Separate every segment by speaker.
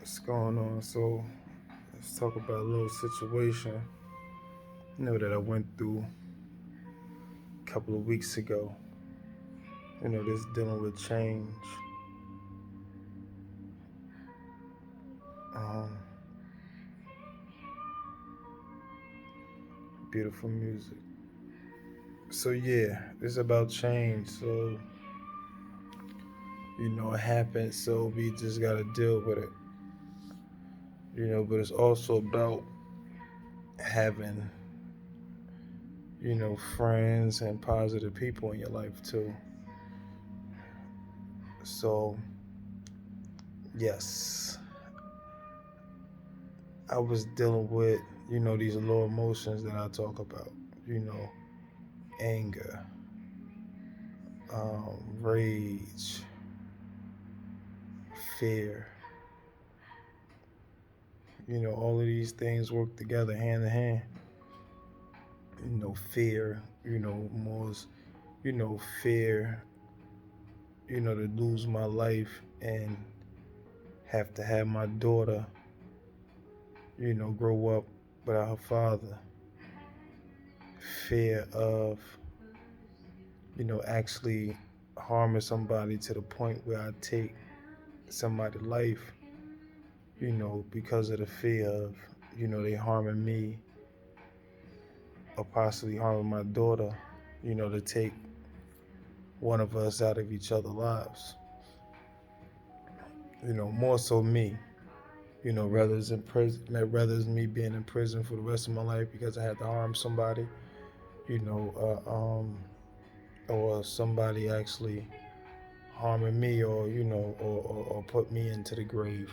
Speaker 1: What's going on? So let's talk about a little situation, that I went through a couple of weeks ago. This dealing with change. Um, Beautiful music. So yeah, it's about change. So it happened. So we just gotta deal with it. But it's also about having friends and positive people in your life too. So yes, I was dealing with these low emotions that I talk about. You know, anger, rage, fear. All of these things work together hand in hand. Fear. More. Fear. To lose my life and have to have my daughter. Grow up without her father. Fear of actually harming somebody to the point where I take somebody's life, because of the fear of, they harming me or possibly harming my daughter, to take one of us out of each other's lives. More so me, rather than prison, rather than me being in prison for the rest of my life because I had to harm somebody, you know, or somebody actually harming me or, or put me into the grave.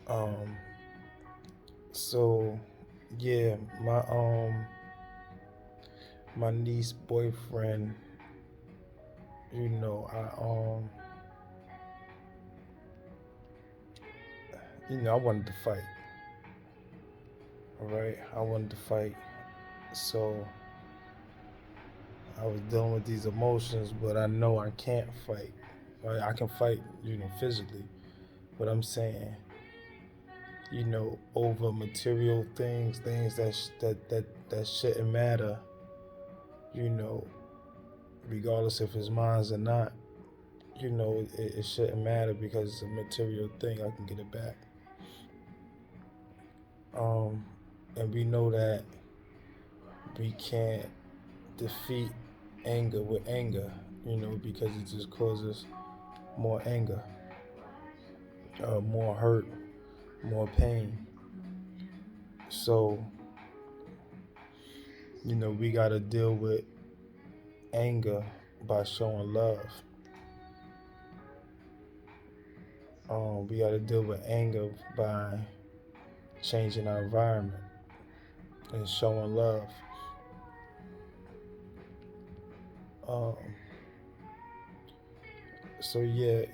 Speaker 1: Um, so yeah, my niece boyfriend, I wanted to fight. All right, I wanted to fight. So I was dealing with these emotions, but I know I can't fight. Right? I can fight, physically, but I'm saying, over material things, things that shouldn't matter, you know, regardless if it's mine or not. It shouldn't matter because it's a material thing. I can get it back. And we know that we can't defeat anger with anger, because it just causes more anger, more hurt, more pain. So, we got to deal with anger by showing love. We got to deal with anger by changing our environment and showing love. Um, so yeah,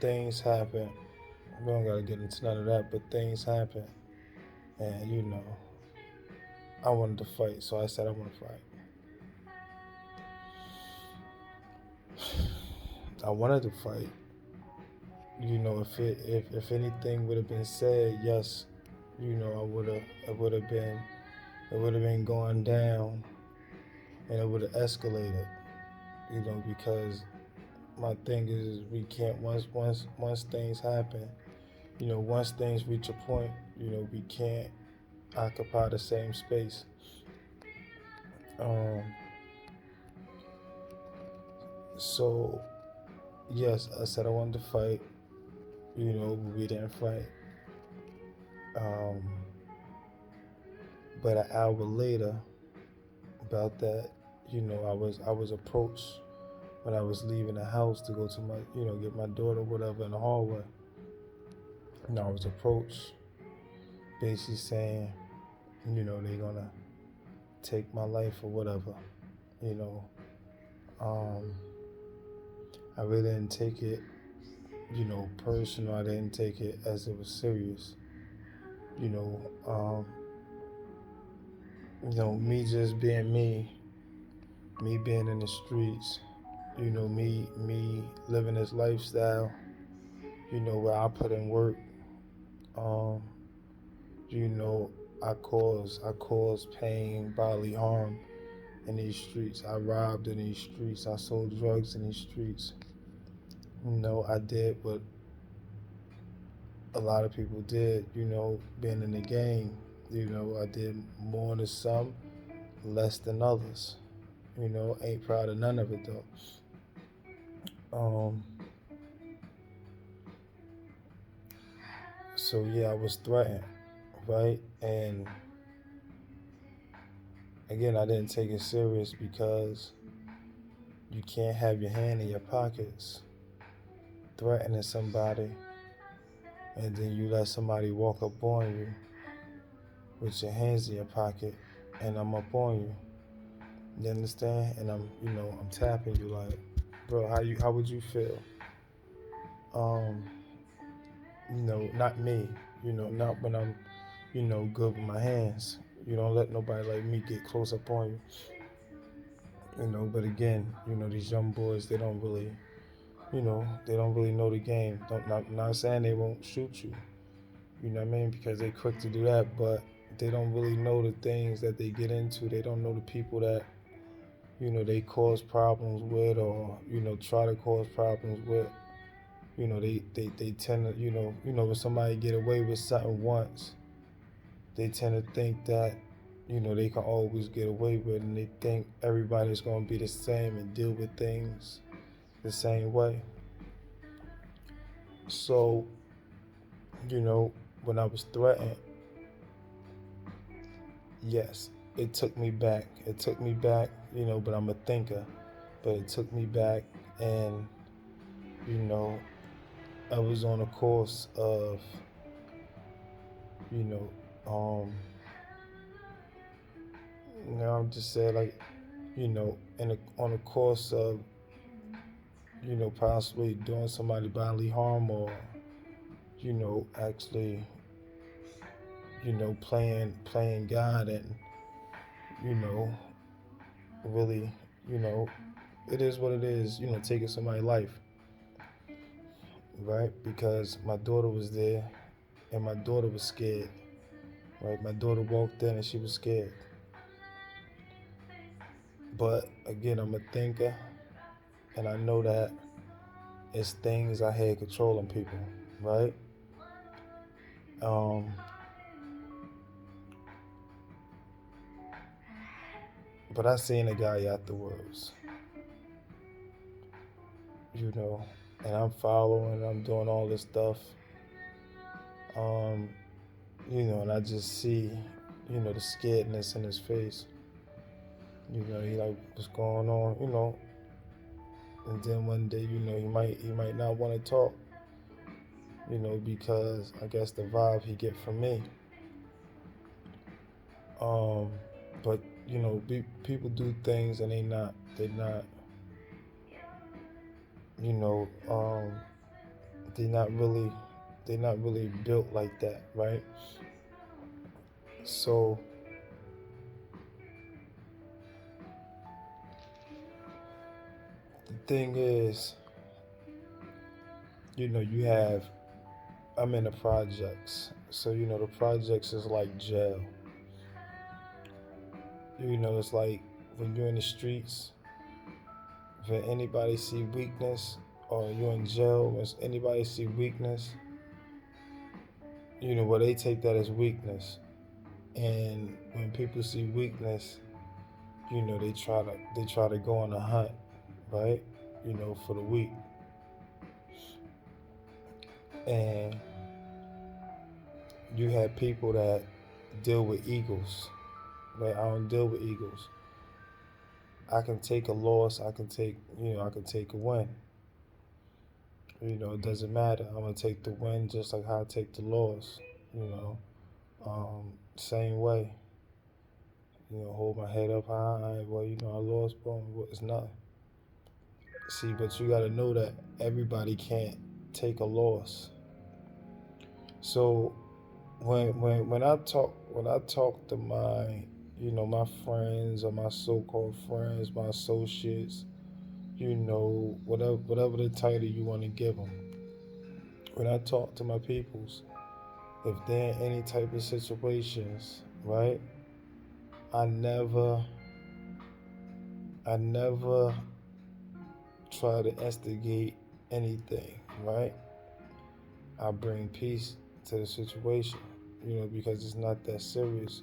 Speaker 1: things happen. We don't gotta get into none of that, but things happen, and I wanted to fight, so I said I want to fight. I wanted to fight. If anything would have been said, yes, it would have been going down, and it would have escalated. Because my thing is we can't once things happen, once things reach a point, we can't occupy the same space. Um, so yes, I said I wanted to fight, but we didn't fight. Um, but an hour later, about that, I was approached when I was leaving the house to go to my, get my daughter, whatever, in the hallway. I was approached, basically saying, they're gonna take my life or whatever. You know, um, I really didn't take it, personal. I didn't take it as it was serious. You know, um, me just being me being in the streets, me living this lifestyle. where I put in work. Um, you know, I caused pain, bodily harm in these streets. I robbed in these streets. I sold drugs in these streets. I did what a lot of people did, being in the game. I did more than some, less than others. Ain't proud of none of it though. Um, so yeah, I was threatened, right? And again, I didn't take it serious because you can't have your hand in your pockets threatening somebody and then you let somebody walk up on you with your hands in your pocket and I'm up on you. You understand? And I'm tapping you like, bro, how would you feel? Um, not me, not when I'm, good with my hands. You don't let nobody like me get close up on you. But again, these young boys, they don't really know the game. Not saying they won't shoot you, you know what I mean? Because they quick to do that, but they don't really know the things that they get into. They don't know the people that, they cause problems with or, try to cause problems with. They tend to, when somebody get away with something once, they tend to think that, they can always get away with it, and they think everybody's going to be the same and deal with things the same way. So, when I was threatened, yes, it took me back. It took me back, but I'm a thinker. But it took me back, and, I was on a course of, you know, I'm just saying, like, on a course of, possibly doing somebody bodily harm or, actually, playing God and, really, it is what it is, taking somebody's life, right? Because my daughter was there and my daughter was scared, right? My daughter walked in and she was scared. But again, I'm a thinker and I know that it's things I had controlling people, right? But I seen a guy afterwards, and I'm following, I'm doing all this stuff, and I just see, the scaredness in his face. He like, what's going on, and then one day, he might not want to talk, because I guess the vibe he get from me. But people do things and they're not, they're not really built like that, right? So the thing is, I'm in the projects. So, the projects is like jail. It's like when you're in the streets, when anybody see weakness, or you're in jail, when anybody see weakness, they take that as weakness. And when people see weakness, they try to go on a hunt, right? For the weak. And you have people that deal with egos, right? I don't deal with egos. I can take a loss. I can take a win. It doesn't matter. I'm gonna take the win just like how I take the loss. Same way. Hold my head up high. Well, I lost, but it's nothing. See, but you gotta know that everybody can't take a loss. So when I talk to my my friends or my so-called friends, my associates, whatever the title you want to give them, when I talk to my peoples, if they're in any type of situations, right? I never, I never try to instigate anything, right? I bring peace to the situation, because it's not that serious.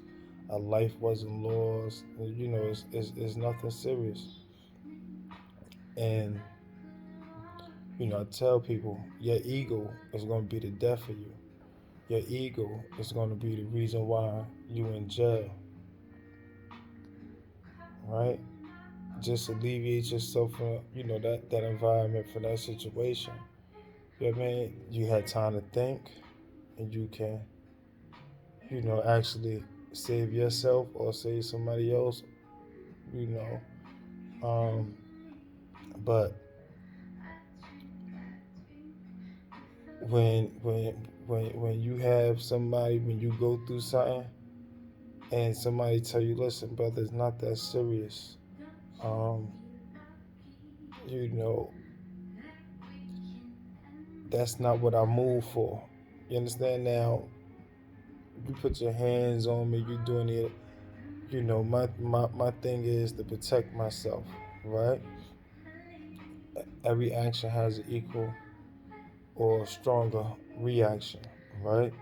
Speaker 1: A life wasn't lost, it's nothing serious. And, I tell people, your ego is going to be the death of you. Your ego is going to be the reason why you in jail, right? Just alleviate yourself from, that environment, from that situation. You know what I mean? You had time to think, and you can, actually save yourself or save somebody else, you know. Um, but when you have somebody, when you go through something, and somebody tell you, listen, brother, it's not that serious. Um, you know, that's not what I move for. You understand now? You put your hands on me, you doing it. My thing is to protect myself, right? Every action has an equal or stronger reaction, right?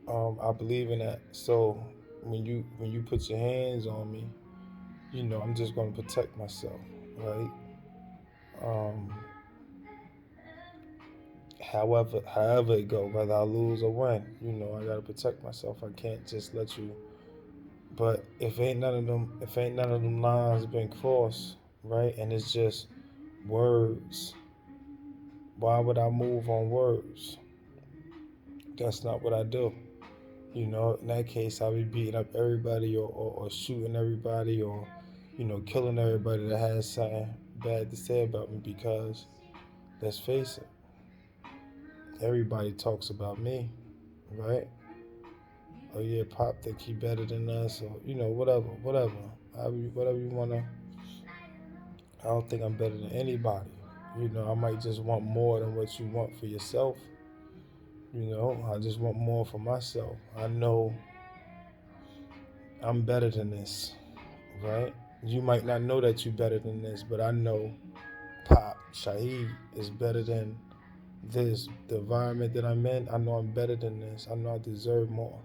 Speaker 1: I believe in that. So when you put your hands on me, I'm just going to protect myself, right? Um, however it go, whether I lose or win, I gotta protect myself. I can't just let you. But if ain't none of them lines been crossed, right? And it's just words. Why would I move on words? That's not what I do. In that case, I'll be beating up everybody or shooting everybody or, killing everybody that has something bad to say about me because, let's face it, everybody talks about me, right? Oh yeah, Pop think he better than us or, whatever. Whatever you want to. I don't think I'm better than anybody. I might just want more than what you want for yourself. I just want more for myself. I know I'm better than this, right? You might not know that you're better than this, but I know Pop Shaheed is better than this. The environment that I'm in, I know I'm better than this. I know I deserve more.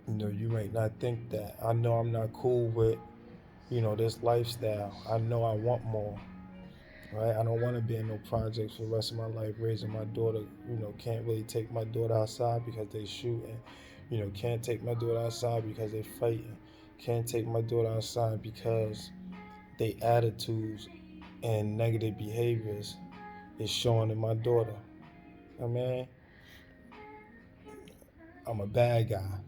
Speaker 1: You might not think that. I know I'm not cool with, this lifestyle. I know I want more, right? I don't want to be in no projects for the rest of my life raising my daughter. Can't really take my daughter outside because they shooting. Can't take my daughter outside because they fighting. Can't take my daughter outside because they attitudes and negative behaviors is showing in my daughter. I mean, I'm a bad guy.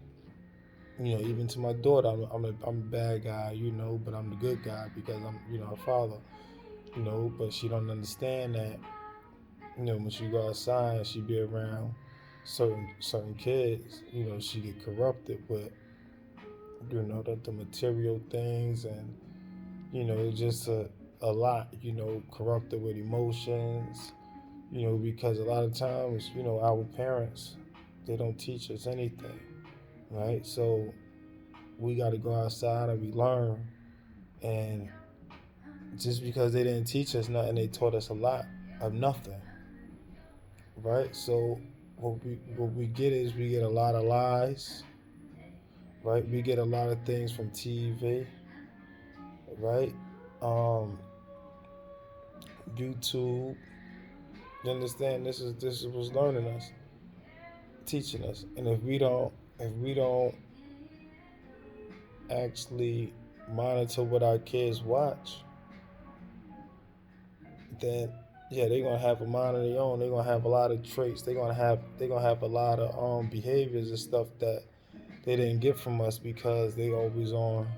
Speaker 1: Even to my daughter, I'm a bad guy, but I'm the good guy because I'm, her father, but she don't understand that, when she go outside and she be around certain kids, she get corrupted with, the material things and, just a lot, corrupted with emotions, because a lot of times, our parents, they don't teach us anything, right? So we got to go outside and we learn. And just because they didn't teach us nothing, they taught us a lot of nothing, right? So what we get is we get a lot of lies, right? We get a lot of things from TV, right? Um, YouTube. You understand? This is what's learning us, teaching us. And if we don't actually monitor what our kids watch, then yeah, they're gonna have a mind of their own. They're gonna have a lot of traits. They're gonna have a lot of behaviors and stuff that they didn't get from us because they always on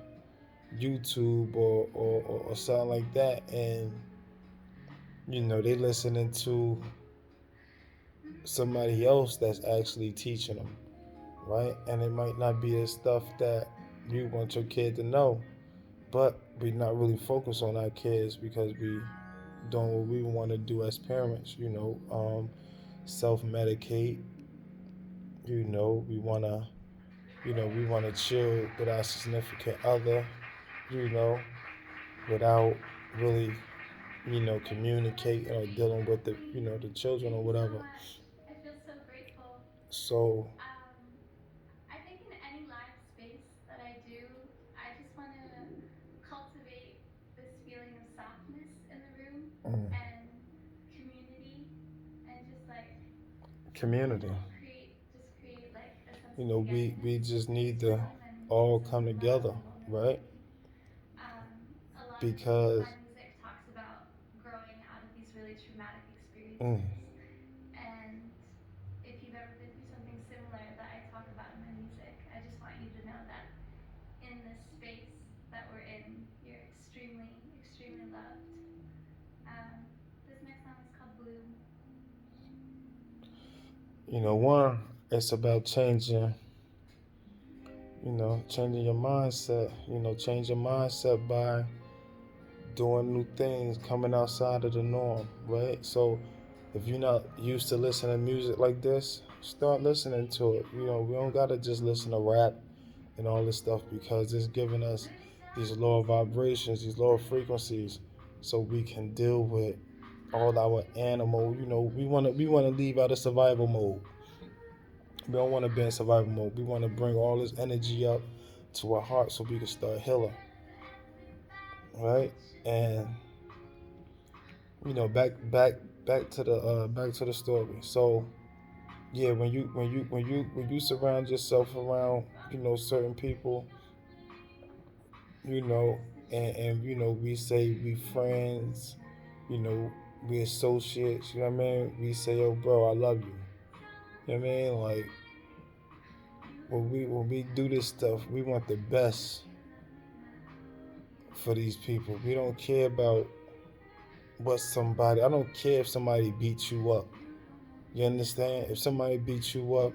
Speaker 1: YouTube or something like that, and they listening to somebody else that's actually teaching them, right? And it might not be the stuff that you want your kid to know, but we not really focus on our kids because we doing what we want to do as parents. Self medicate. We wanna we wanna chill with our significant other. You know, without really communicating or dealing with the children or
Speaker 2: Thank you so
Speaker 1: whatever.
Speaker 2: much. I feel so grateful.
Speaker 1: So
Speaker 2: Um, I think in any live space that I do, I just want to cultivate this feeling of softness in the room
Speaker 1: mm,
Speaker 2: and community and just like,
Speaker 1: community.
Speaker 2: create like a sense of
Speaker 1: We
Speaker 2: togetherness
Speaker 1: just
Speaker 2: in this
Speaker 1: need to
Speaker 2: room and a
Speaker 1: all
Speaker 2: sense
Speaker 1: come
Speaker 2: of love
Speaker 1: together,
Speaker 2: and
Speaker 1: right?
Speaker 2: vulnerability. A lot of my
Speaker 1: Because
Speaker 2: music talks about growing out of these really traumatic
Speaker 1: mm,
Speaker 2: experiences. And if you've ever been through something similar that I talk about in my music, I just want you to know that in this space that we're in, you're extremely, extremely loved. This next song is called Bloom.
Speaker 1: one, it's about changing your mindset. Change your mindset by doing new things, coming outside of the norm, right? So if you're not used to listening to music like this, start listening to it. We don't gotta just listen to rap and all this stuff because it's giving us these lower vibrations, these lower frequencies, so we can deal with all our animal. We wanna leave out of survival mode. We don't want to be in survival mode. We want to bring all this energy up to our heart so we can start healing, right? And back to the story. So yeah, when you surround yourself around certain people, you know, and we say we friends, you know, we associates. You know what I mean? We say, yo, bro, I love you. You know what I mean? Like when we do this stuff, we want the best for these people. We don't care about what somebody. I don't care if somebody beats you up. You understand? If somebody beats you up,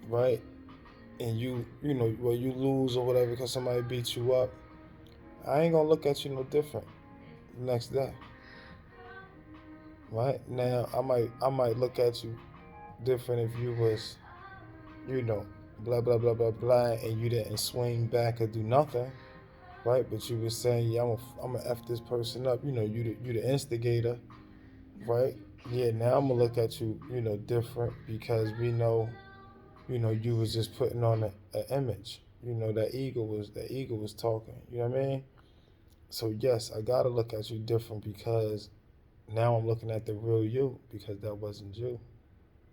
Speaker 1: right, and you lose or whatever because somebody beats you up, I ain't gonna look at you no different the next day, right? Now I might look at you different if you was, you know, blah blah blah blah blah, and you didn't swing back or do nothing, right? But you was saying, yeah, I'm gonna f this person up. You the instigator, right? Yeah, now I'm gonna look at you, different because we know, you was just putting on an image. That ego was talking. You know what I mean? So yes, I gotta look at you different because now I'm looking at the real you because that wasn't you.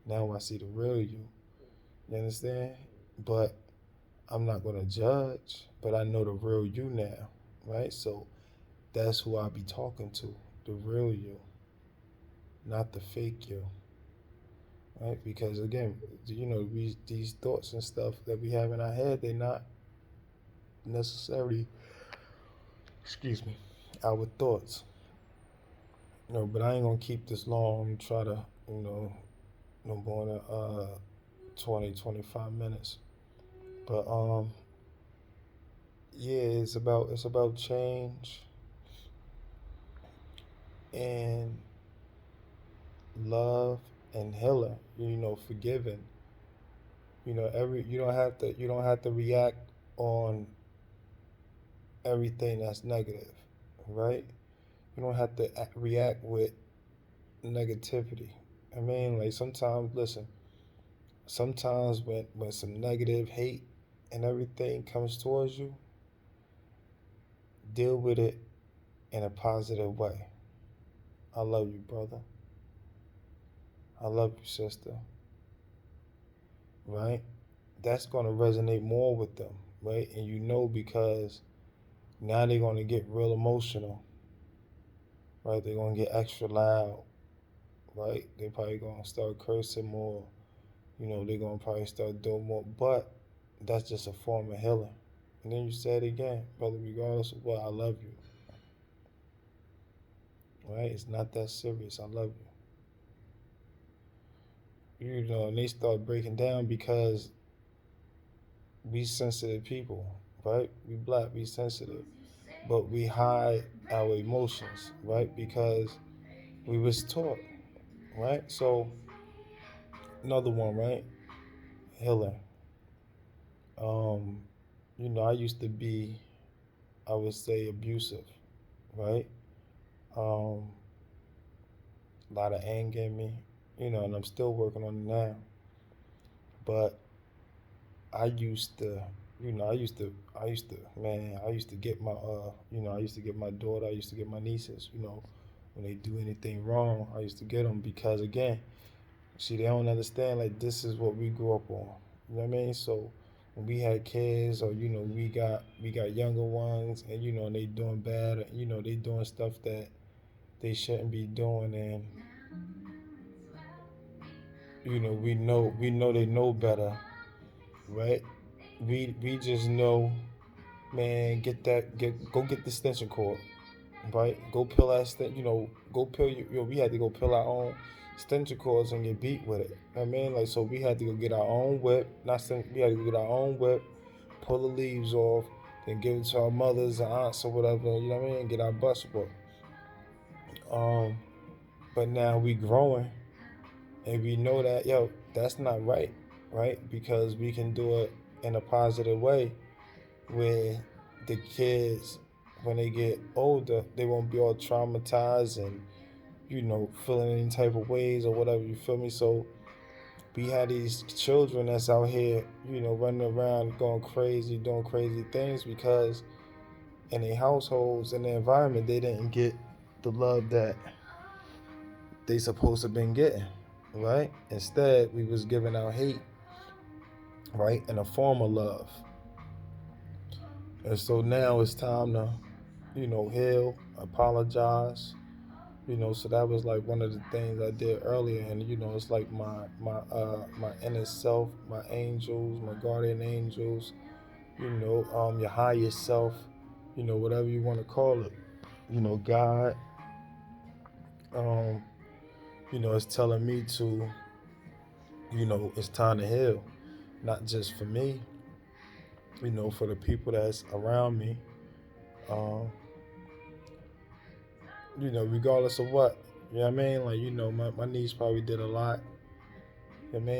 Speaker 1: Now I see the real you. You understand? But I'm not gonna judge. But I know the real you now, right? So that's who I be talking to, the real you, not the fake you. Right? Because again, these thoughts and stuff that we have in our head, they're not necessarily, excuse me, our thoughts. But I ain't gonna keep this long. I'm gonna try to, no more than 20, 25 minutes. But yeah, it's about change and love and healing. Forgiving. Every you don't have to react on everything that's negative, right? You don't have to react with negativity. I mean, like sometimes, listen, sometimes when some negative hate and everything comes towards you, deal with it in a positive way. I love you, brother. I love you, sister. Right? That's going to resonate more with them, right? And because now they're going to get real emotional, right? They're going to get extra loud, right? They're probably going to start cursing more. They're going to probably start doing more. But that's just a form of healing. And then you say it again, brother, regardless of what, I love you, right? It's not that serious. I love you. And they start breaking down because we sensitive people, right? We black, we sensitive. But we hide our emotions, right? Because we was taught, right? So another one, right? Healing. Um, I used to be, I would say, abusive, right? Um, a lot of anger in me, and I'm still working on it now. But I used to, man, I used to get I used to get my daughter, I used to get my nieces, when they do anything wrong, I used to get them because, again, see, they don't understand, like, this is what we grew up on. You know what I mean? So when we had kids, or we got younger ones, and and they doing bad, or, they doing stuff that they shouldn't be doing, and we know they know better, right? We just know, man, go get the extension cord, right? Go peel that go peel we had to go peel our own extension cords and get beat with it. I mean, like, so we had to go get our own whip, we had to go get our own whip, pull the leaves off, then give it to our mothers and aunts or whatever, you know what I mean, and get our butts whooped. Um, but now we growing, and we know that, that's not right, right? Because we can do it in a positive way, where the kids, when they get older, they won't be all traumatized and feeling any type of ways or whatever. You feel me? So we had these children that's out here, running around going crazy, doing crazy things, because in their households, in their environment, they didn't get the love that they supposed to have been getting, right? Instead, we was giving out hate, right, in a form of love. And so now it's time to, heal, apologize. So that was like one of the things I did earlier, and it's like my inner self, my angels, my guardian angels, your higher self, whatever you want to call it, God, um, it's telling me to, it's time to heal, not just for me, for the people that's around me, um, regardless of what. You know what I mean? Like, my niece probably did a lot. You know what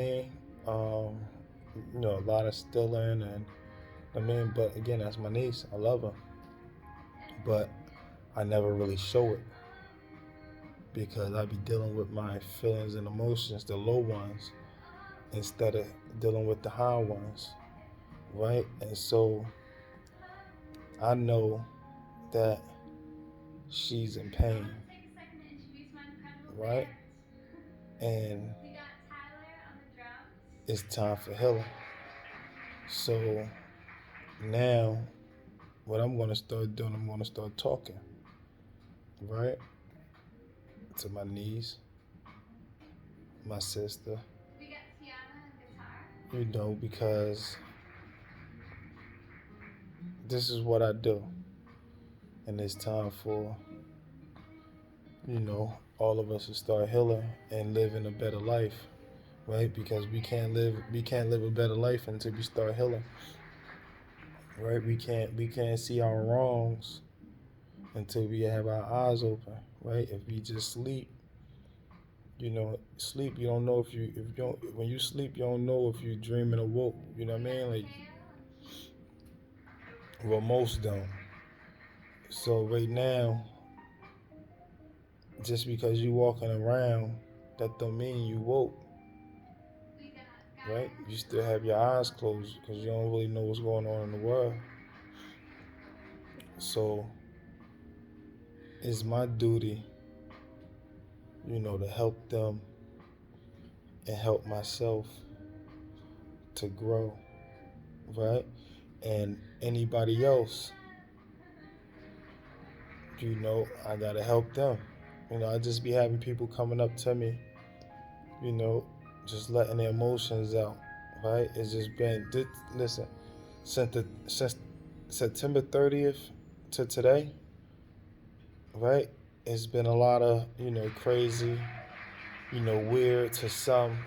Speaker 1: I mean? A lot of stealing, and but again, that's my niece. I love her. But I never really show it, because I be dealing with my feelings and emotions, the low ones, instead of dealing with the high ones. Right? And so I know that she's in pain.
Speaker 2: Take a second to introduce my incredible
Speaker 1: Right?
Speaker 2: band.
Speaker 1: And
Speaker 2: We got Tyler on the drums.
Speaker 1: it's time for healing. So now, what I'm going to start doing, I'm going to start talking, right, to my niece, my sister,
Speaker 2: We got Tiana on guitar.
Speaker 1: because this is what I do. And it's time for, all of us to start healing and living a better life, right? Because we can't live a better life until we start healing, right? We can't see our wrongs until we have our eyes open, right? If we just sleep, sleep, you don't know if you don't, when you sleep, you don't know if you're dreaming or woke. You know what I mean? Like, well, most don't. So right now, just because you walking around, that don't mean you woke, right? You still have your eyes closed, because you don't really know what's going on in the world. So it's my duty, to help them and help myself to grow, right? And anybody else, I gotta help them. I just be having people coming up to me, you know, just letting their emotions out, right? It's just been, listen, since September 30th to today, right? It's been a lot of, crazy, weird to some,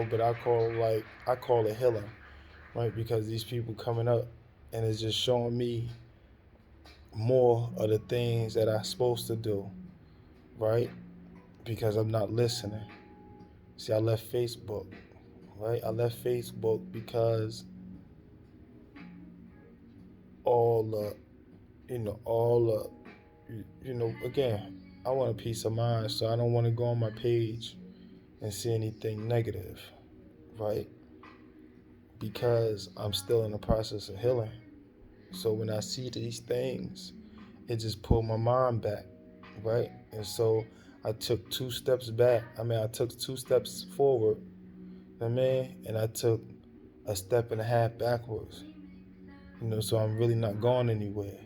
Speaker 1: but I call it healing, right? Because these people coming up, and it's just showing me more of the things that I'm supposed to do, right? Because I'm not listening. See, I left Facebook, right? I left Facebook because all the, all the, again, I want a peace of mind, so I don't want to go on my page and see anything negative, right? Because I'm still in the process of healing. So when I see these things, it just pulled my mind back, right? And so I took 2 steps back. I took 2 steps forward, and I took a step and a half backwards. So I'm really not going anywhere.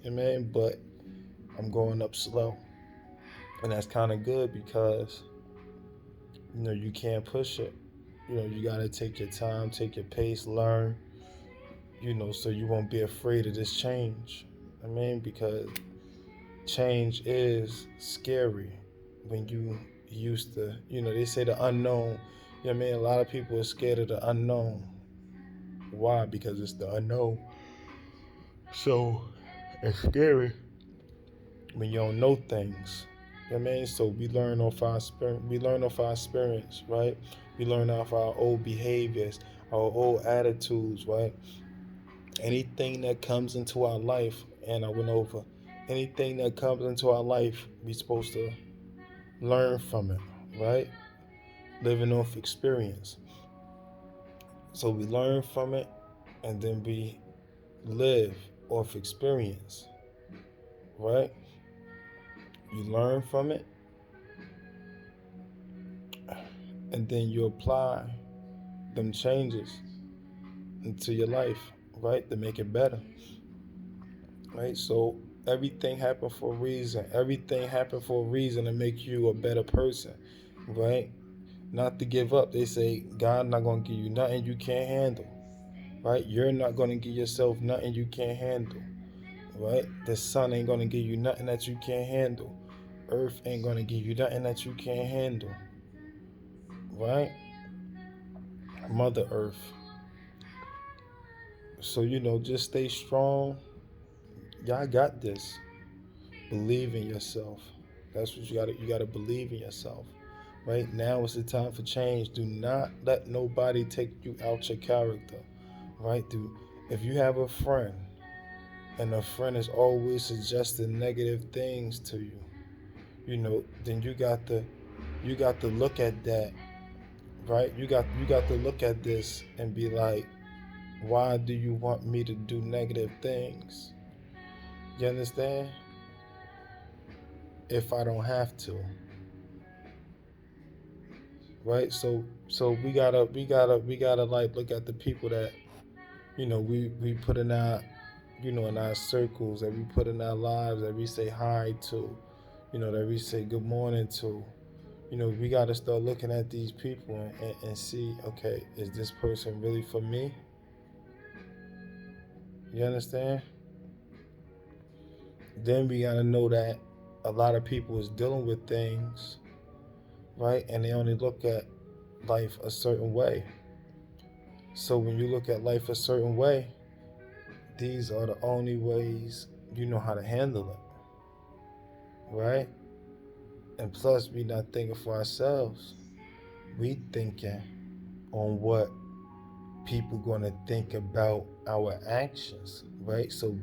Speaker 1: But I'm going up slow. And that's kind of good because, you can't push it. You got to take your time, take your pace, learn, so you won't be afraid of this change. Because change is scary when you used to, they say the unknown. A lot of people are scared of the unknown. Why? Because it's the unknown. So it's scary when you don't know things. So we learn off our experience. We learn off our experience, right? We learn off our old behaviors, our old attitudes, right? Anything that comes into our life, and I went over, anything that comes into our life, we supposed to learn from it, right? Living off experience. So we learn from it, and then we live off experience, right? You learn from it, and then you apply them changes into your life, right? To make it better, right? So everything happened for a reason. Everything happened for a reason to make you a better person, right? Not to give up. They say God not gonna give you nothing you can't handle, right? You're not gonna give yourself nothing you can't handle, right? The sun ain't gonna give you nothing that you can't handle. Earth ain't gonna give you nothing that you can't handle, right? Mother Earth. So just stay strong. Y'all got this. Believe in yourself. That's what you gotta believe in yourself. Right now is the time for change. Do not let nobody take you out your character. Right? If you have a friend and a friend is always suggesting negative things to you, then you got to look at that, right? You got to look at this and be like, why do you want me to do negative things? You understand? If I don't have to, right? So we gotta like look at the people that we put in our in our circles, that we put in our lives, that we say hi to, that we say good morning to. We got to start looking at these people and see, okay, is this person really for me? You understand? Then we got to know that a lot of people is dealing with things, right? And they only look at life a certain way. So when you look at life a certain way, these are the only ways you know how to handle it, right? And plus, we not thinking for ourselves. We thinking on what people gonna think about our actions, right? So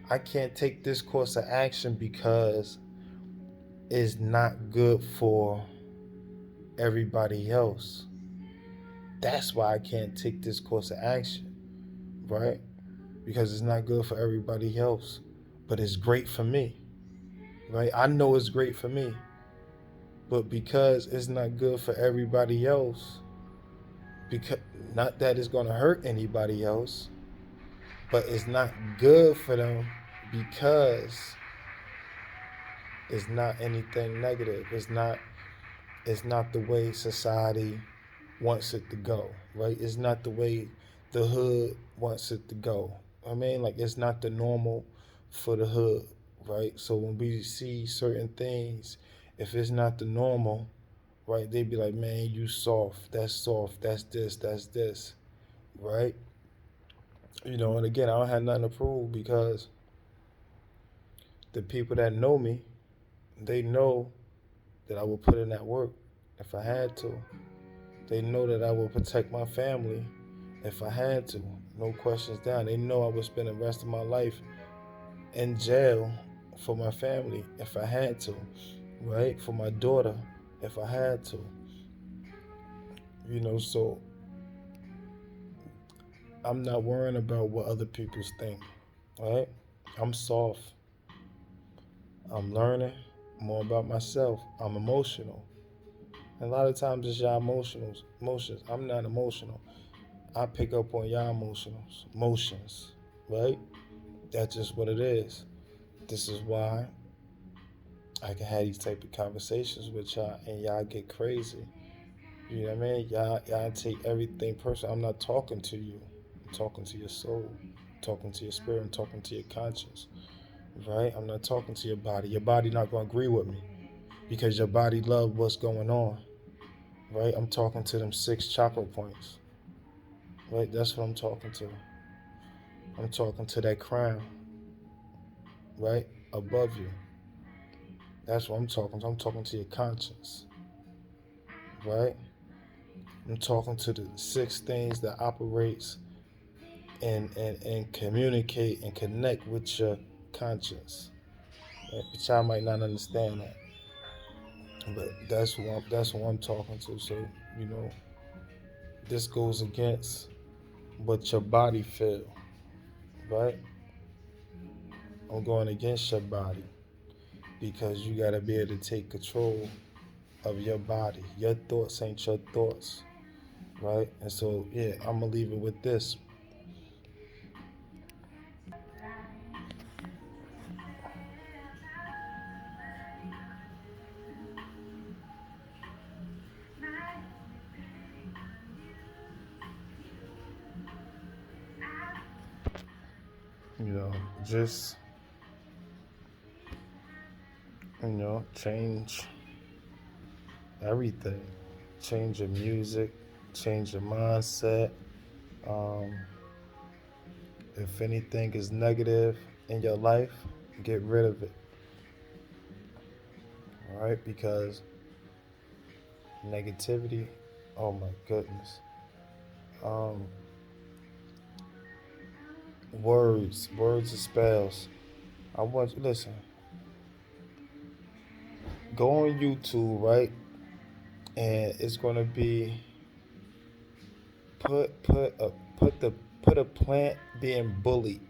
Speaker 1: I can't take this course of action because it's not good for everybody else. That's why I can't take this course of action, right? Because it's not good for everybody else, but it's great for me, right? I know it's great for me, but because it's not good for everybody else, because not that it's going to hurt anybody else, but it's not good for them because it's not anything negative. It's not the way society wants it to go, right? It's not the way the hood wants it to go. Like it's not the normal for the hood, right? So when we see certain things, if it's not the normal, right, they be like, man, you soft, that's this, right? And again, I don't have nothing to prove because the people that know me, they know that I will put in that work if I had to. They know that I will protect my family if I had to. No questions down. They know I would spend the rest of my life in jail for my family if I had to, right? For my daughter if I had to. So I'm not worrying about what other people think, right? I'm soft. I'm learning more about myself. I'm emotional. And a lot of times it's y'all emotions. I'm not emotional. I pick up on y'all emotions, right? That's just what it is. This is why I can have these type of conversations with y'all and y'all get crazy. You know what I mean? Y'all take everything personal. I'm not talking to you. I'm talking to your soul. I'm talking to your spirit. I'm talking to your conscience. Right? I'm not talking to your body. Your body not gonna agree with me because your body love what's going on. Right? I'm talking to them 6 chakra points. Right? That's what I'm talking to. I'm talking to that crown. Right? Above you. That's what I'm talking to. I'm talking to your conscience. Right? I'm talking to the 6 things that operates and communicate and connect with your conscience. Right? But y'all might not understand that. But that's who I'm talking to. So, you know, this goes against what your body feel, right? I'm going against your body because you gotta be able to take control of your body. Your thoughts ain't your thoughts, right? And so, yeah, I'm gonna leave it with this. You know, just change everything. Change your music, change your mindset. Um, if anything is negative in your life, get rid of it. All right, because negativity, oh my goodness. Um, words and spells. I want you listen. Go on YouTube, right? And it's gonna be put put a put the put a plant being bullied,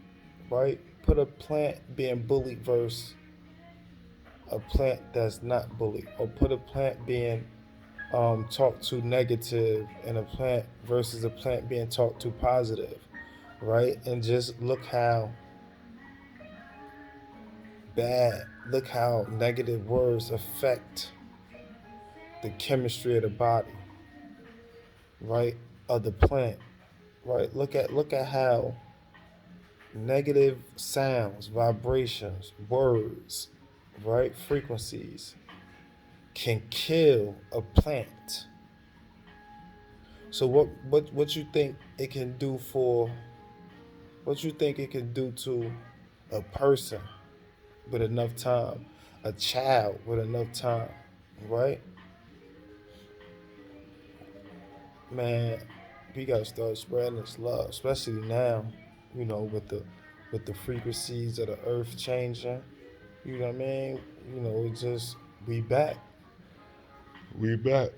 Speaker 1: right? Put a plant being bullied versus a plant that's not bullied, or put a plant being talked to negative and a plant versus a plant being talked to positive, right? And just look how negative words affect the chemistry of the body, right? Of the plant, right? Look at how negative sounds, vibrations, words, right? Frequencies can kill a plant. So what you think it can do for what you think it can do to a person with enough time, a child with enough time, right? Man, we gotta start spreading this love, especially now, with the frequencies of the earth changing. You know what I mean? It's just we back. We back.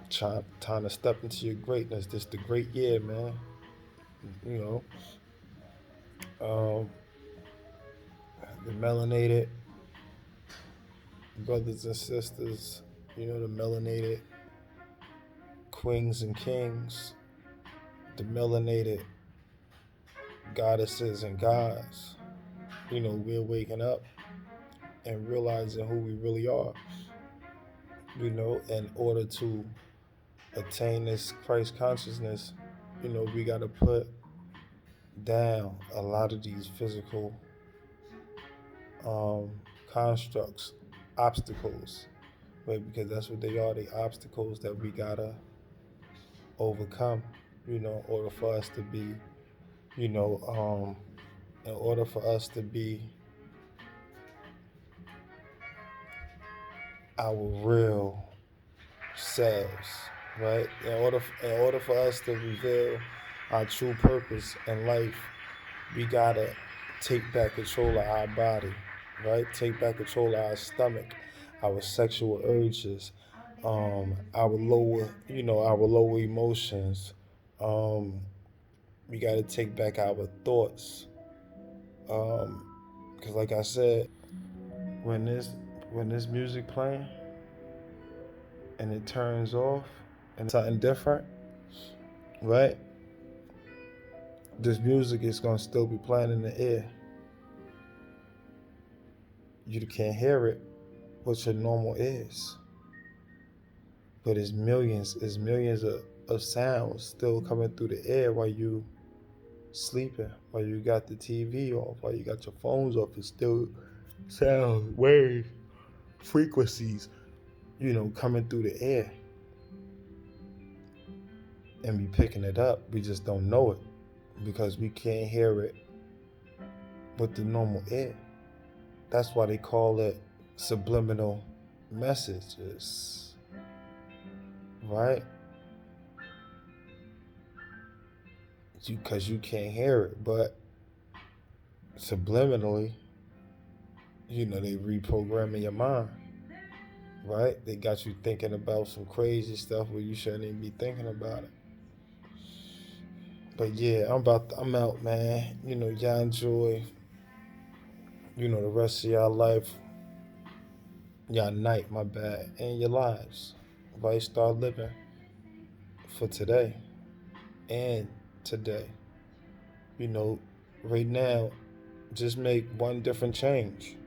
Speaker 1: Time to step into your greatness. This the great year, man. You know, the melanated brothers and sisters, the melanated queens and kings, the melanated goddesses and gods. We're waking up and realizing who we really are. In order to attain this Christ consciousness, we got to put down a lot of these physical um, constructs, obstacles, right? Because that's what they are. They obstacles that we gotta overcome, in order for us to be, you know, um, in order for us to be our real selves, right? In order for us to reveal our true purpose in life, we gotta take back control of our body, right? Take back control of our stomach, our sexual urges, our lower emotions. Um, we gotta take back our thoughts, because like I said, when this when this music playing and it turns off and something different, right? This music is gonna still be playing in the air. You can't hear it with your normal ears, but it's millions of sounds still coming through the air while you sleeping, while you got the TV off, while you got your phones off. It's still sounds, waves, frequencies, coming through the air, and we picking it up. We just don't know it because we can't hear it with the normal ear. That's why they call it subliminal messages, right? Because you can't hear it, but subliminally, they reprogramming your mind, right? They got you thinking about some crazy stuff where you shouldn't even be thinking about it. But yeah, I'm out, man. Y'all enjoy, the rest of y'all life, y'all night, my bad, and your lives. Right? Start living for today and today. Right now, just make one different change.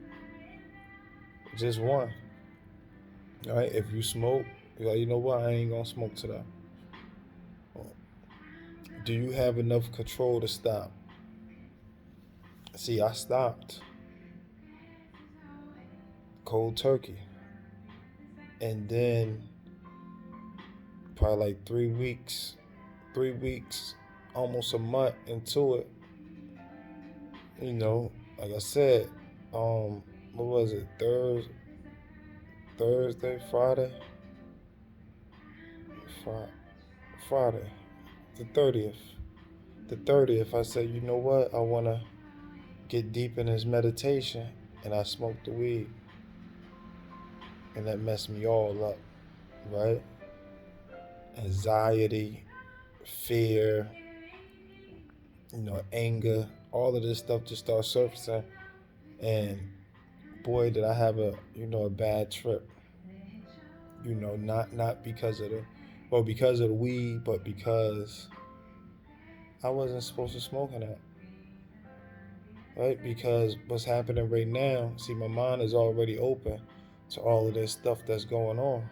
Speaker 1: Just one. All right? If you smoke, you're like, you know what? I ain't gonna smoke today. Do you have enough control to stop? See, I stopped cold turkey. And then probably like 3 weeks, almost a month into it, like I said, what was it? Thursday, Friday, the 30th. The 30th, I said, you know what? I want to get deep in this meditation. And I smoked the weed. And that messed me all up, right? Anxiety, fear, anger, all of this stuff just started surfacing. And boy, did I have a bad trip. Not because of because of the weed, but because I wasn't supposed to smoke that. Right? Because what's happening right now, see, my mind is already open to all of this stuff that's going on.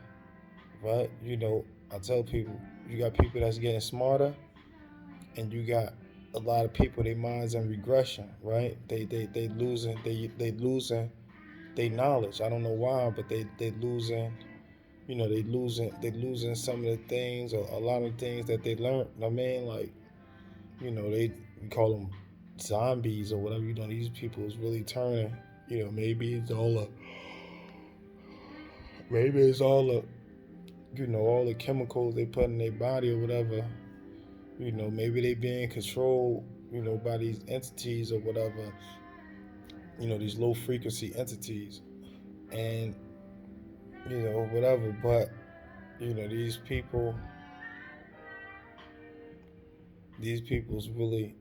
Speaker 1: Right? I tell people, you got people that's getting smarter, and you got a lot of people, their minds in regression, right? They losing their knowledge. I don't know why, but they losing, they losing some of the things, or a lot of things that they learned. I mean, like, they we call them zombies or whatever. These people is really turning. Maybe it's all all the chemicals they put in their body or whatever. Maybe they being controlled, by these entities or whatever. These low frequency entities, and whatever. But these people's really,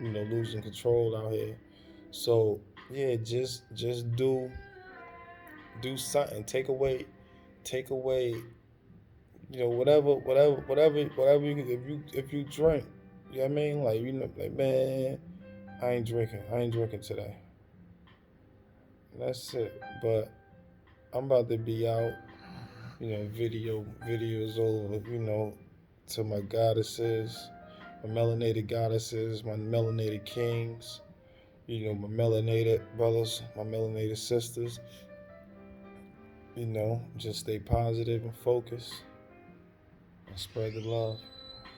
Speaker 1: losing control out here. So yeah, just do something. Take away, whatever you can. If you drink, you know what I mean? Like, like, man, I ain't drinking. I ain't drinking today. That's it. But I'm about to be out. Videos over. To my goddesses, my melanated goddesses, my melanated kings. My melanated brothers, my melanated sisters. Just stay positive and focused and spread the love.